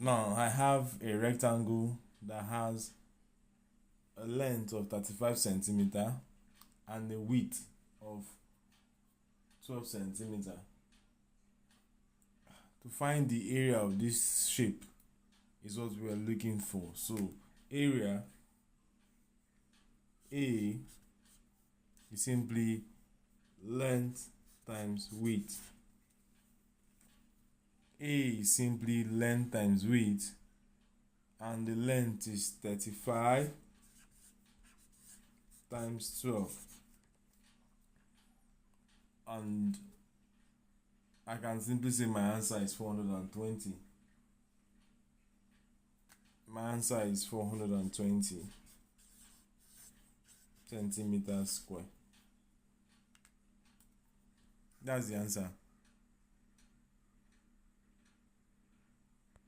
Now I have a rectangle that has a length of 35 centimeter and a width of 12 centimeter. To find the area of this shape is what we are looking for. So area A is simply length times width. A is simply length times width, and the length is 35 times 12, and I can simply say my answer is 420. My answer is 420 centimeters square. That's the answer.